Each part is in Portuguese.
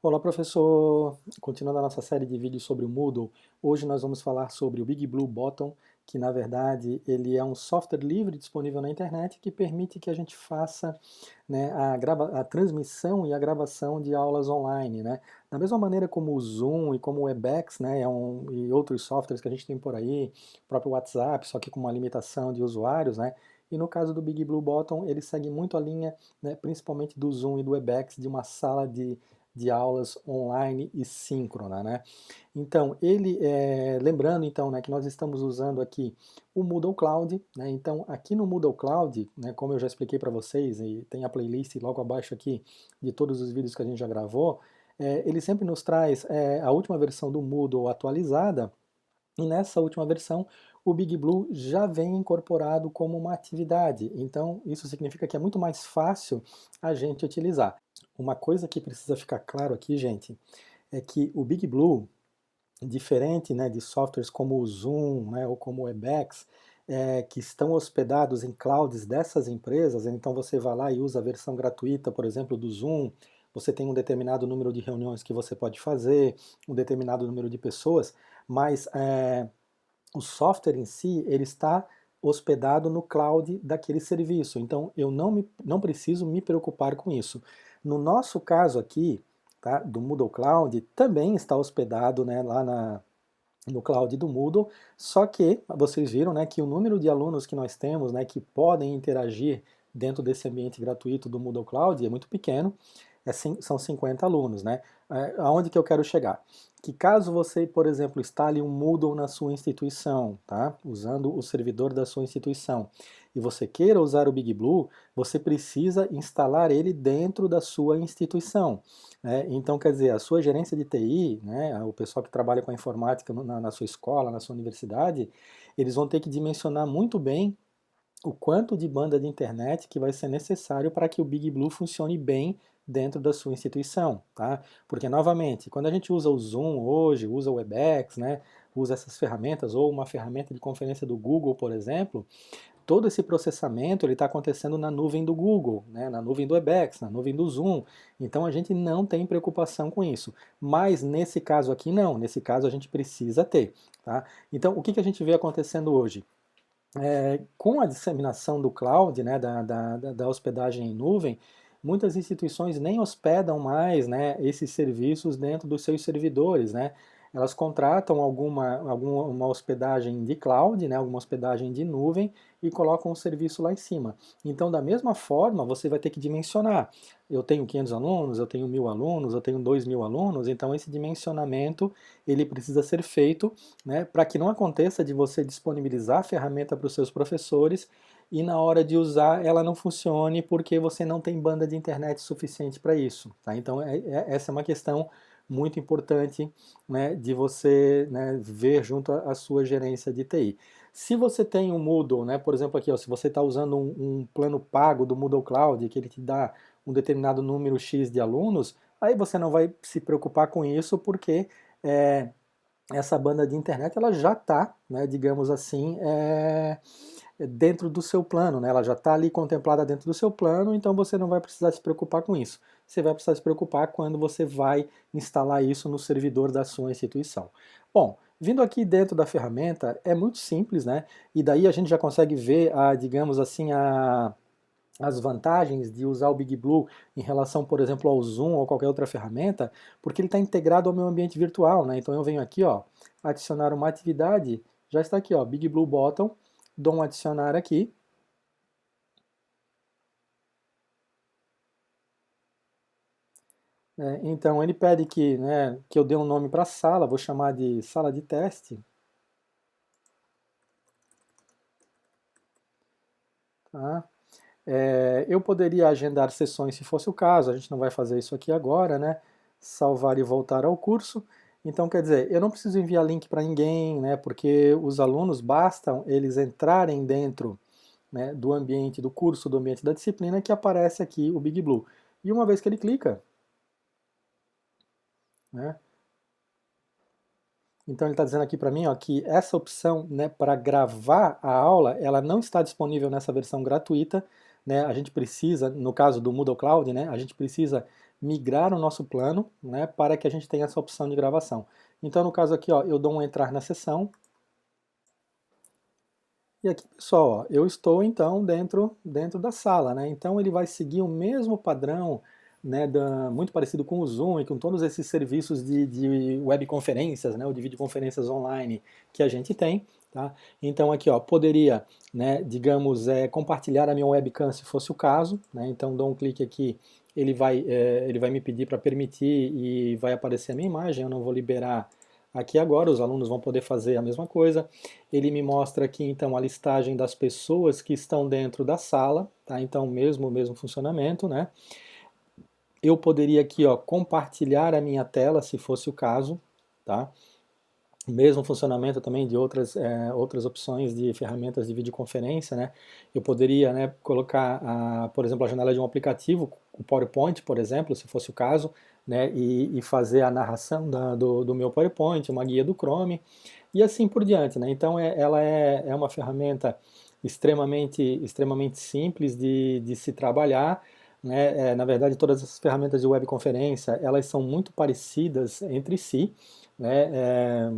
Olá, professor! Continuando a nossa série de vídeos sobre o Moodle, hoje nós vamos falar sobre o Big Blue Button, que na verdade ele é um software livre disponível na internet que permite que a gente faça, né, a transmissão e a gravação de aulas online, né? Da mesma maneira como o Zoom e como o Webex, né, e outros softwares que a gente tem por aí, o próprio WhatsApp, só que com uma limitação de usuários, né? E no caso do Big Blue Button, ele segue muito a linha, né, principalmente do Zoom e do Webex, de uma sala de aulas online e síncrona, né? Então, lembrando então, né, que nós estamos usando aqui o Moodle Cloud, né? Então, aqui no Moodle Cloud, né, como eu já expliquei para vocês, e tem a playlist logo abaixo aqui de todos os vídeos que a gente já gravou, ele sempre nos traz a última versão do Moodle atualizada, e nessa última versão, o Big Blue já vem incorporado como uma atividade. Então, isso significa que é muito mais fácil a gente utilizar. Uma coisa que precisa ficar claro aqui, gente, é que o Big Blue, diferente, né, de softwares como o Zoom, né, ou como o Webex, que estão hospedados em clouds dessas empresas, então você vai lá e usa a versão gratuita, por exemplo, do Zoom, você tem um determinado número de reuniões que você pode fazer, um determinado número de pessoas, mas o software em si, ele está hospedado no cloud daquele serviço. Então, eu não preciso me preocupar com isso. No nosso caso aqui, tá, do Moodle Cloud, também está hospedado, né, lá no cloud do Moodle, só que vocês viram, né, que o número de alunos que nós temos, né, que podem interagir dentro desse ambiente gratuito do Moodle Cloud é muito pequeno, são 50 alunos, né? Aonde que eu quero chegar? Que caso você, por exemplo, instale um Moodle na sua instituição, tá? Usando o servidor da sua instituição, e você queira usar o Big Blue, você precisa instalar ele dentro da sua instituição. Né? Então, quer dizer, a sua gerência de TI, né, o pessoal que trabalha com a informática na sua escola, na sua universidade, eles vão ter que dimensionar muito bem o quanto de banda de internet que vai ser necessário para que o Big Blue funcione bem dentro da sua instituição, tá? Porque, novamente, quando a gente usa o Zoom hoje, usa o Webex, né, usa essas ferramentas, ou uma ferramenta de conferência do Google, por exemplo, todo esse processamento está acontecendo na nuvem do Google, né, na nuvem do Webex, na nuvem do Zoom. Então a gente não tem preocupação com isso. Mas nesse caso aqui não, nesse caso a gente precisa ter. Tá? Então o que a gente vê acontecendo hoje? Com a disseminação do cloud, né, da hospedagem em nuvem, muitas instituições nem hospedam mais, né, esses serviços dentro dos seus servidores, né? Elas contratam alguma hospedagem de cloud, né, alguma hospedagem de nuvem e colocam o serviço lá em cima. Então, da mesma forma, você vai ter que dimensionar. Eu tenho 500 alunos, eu tenho 1000 alunos, eu tenho 2000 alunos, então esse dimensionamento ele precisa ser feito, né, para que não aconteça de você disponibilizar a ferramenta para os seus professores e na hora de usar ela não funcione porque você não tem banda de internet suficiente para isso. Tá? Então essa é uma questão muito importante, né, de você, né, ver junto à sua gerência de TI. Se você tem um Moodle, né, por exemplo aqui, ó, se você está usando um plano pago do Moodle Cloud, que ele te dá um determinado número X de alunos, aí você não vai se preocupar com isso porque essa banda de internet ela já está, né, digamos assim, dentro do seu plano, né? Ela já está ali contemplada dentro do seu plano, então você não vai precisar se preocupar com isso. Você vai precisar se preocupar quando você vai instalar isso no servidor da sua instituição. Bom, vindo aqui dentro da ferramenta, é muito simples, né? E daí a gente já consegue ver, digamos assim, as vantagens de usar o Big Blue em relação, por exemplo, ao Zoom ou qualquer outra ferramenta, porque ele está integrado ao meu ambiente virtual, né? Então eu venho aqui, ó, adicionar uma atividade, já está aqui, ó, Big Blue Button, dou um adicionar aqui. Então ele pede que, né, que eu dê um nome para a sala, vou chamar de sala de teste. Tá? Eu poderia agendar sessões se fosse o caso, a gente não vai fazer isso aqui agora, né? Salvar e voltar ao curso. Então, quer dizer, eu não preciso enviar link para ninguém, né? Porque os alunos bastam eles entrarem dentro, né, do ambiente do curso, do ambiente da disciplina, que aparece aqui o Big Blue. E uma vez que ele clica, né? Então ele está dizendo aqui para mim, ó, que essa opção, né, para gravar a aula, ela não está disponível nessa versão gratuita, né, a gente precisa, no caso do Moodle Cloud, né, a gente precisa migrar o nosso plano, né, para que a gente tenha essa opção de gravação. Então, no caso aqui, ó, eu dou um entrar na sessão, e aqui, pessoal, ó, eu estou então dentro da sala, né? Então ele vai seguir o mesmo padrão, né, muito parecido com o Zoom e com todos esses serviços de webconferências, né, ou de videoconferências online que a gente tem, tá? Então aqui, ó, poderia, né, digamos, compartilhar a minha webcam se fosse o caso, né? Então dou um clique aqui, ele vai me pedir para permitir e vai aparecer a minha imagem. Eu não vou liberar aqui agora, os alunos vão poder fazer a mesma coisa. Ele me mostra aqui então a listagem das pessoas que estão dentro da sala, tá? Então mesmo funcionamento, né? Eu poderia aqui, ó, compartilhar a minha tela, se fosse o caso, tá? Mesmo funcionamento também de outras opções de ferramentas de videoconferência, né? Eu poderia, né, colocar, por exemplo, a janela de um aplicativo, o PowerPoint, por exemplo, se fosse o caso, né, e fazer a narração do meu PowerPoint, uma guia do Chrome, e assim por diante, né? Então ela é uma ferramenta extremamente simples de se trabalhar, né? Na verdade, todas essas ferramentas de webconferência, elas são muito parecidas entre si, né?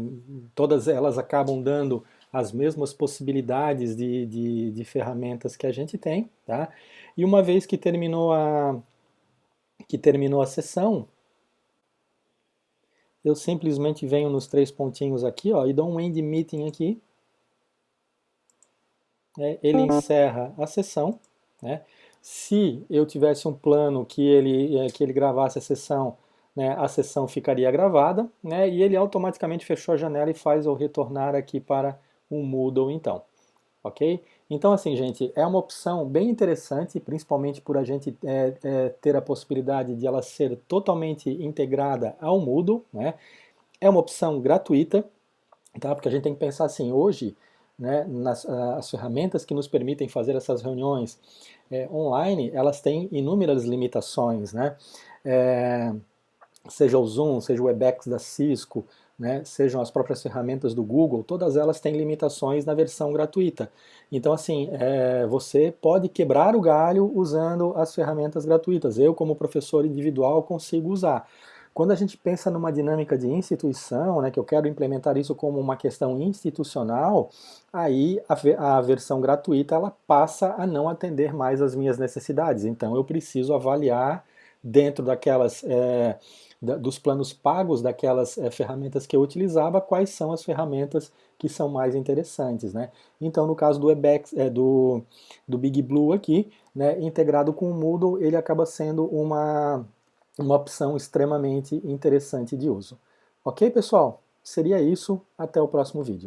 Todas elas acabam dando as mesmas possibilidades de ferramentas que a gente tem, tá? E uma vez que terminou a sessão, eu simplesmente venho nos três pontinhos aqui, ó, e dou um End Meeting aqui, né? Ele encerra a sessão, né? Se eu tivesse um plano que ele gravasse a sessão, né, a sessão ficaria gravada, né, e ele automaticamente fechou a janela e faz eu retornar aqui para o Moodle então, ok? Então assim, gente, é uma opção bem interessante, principalmente por a gente ter a possibilidade de ela ser totalmente integrada ao Moodle, né? É uma opção gratuita, tá? Porque a gente tem que pensar assim, hoje, né, as ferramentas que nos permitem fazer essas reuniões online, elas têm inúmeras limitações, né? É, seja o Zoom, seja o Webex da Cisco, né, sejam as próprias ferramentas do Google, todas elas têm limitações na versão gratuita. Então, assim, você pode quebrar o galho usando as ferramentas gratuitas. Eu, como professor individual, consigo usar. Quando a gente pensa numa dinâmica de instituição, né, que eu quero implementar isso como uma questão institucional, aí a versão gratuita ela passa a não atender mais às minhas necessidades. Então eu preciso avaliar dentro dos planos pagos daquelas ferramentas que eu utilizava, quais são as ferramentas que são mais interessantes, né? Então, no caso do Webex, do Big Blue aqui, né, integrado com o Moodle, ele acaba sendo uma opção extremamente interessante de uso. Ok, pessoal? Seria isso. Até o próximo vídeo.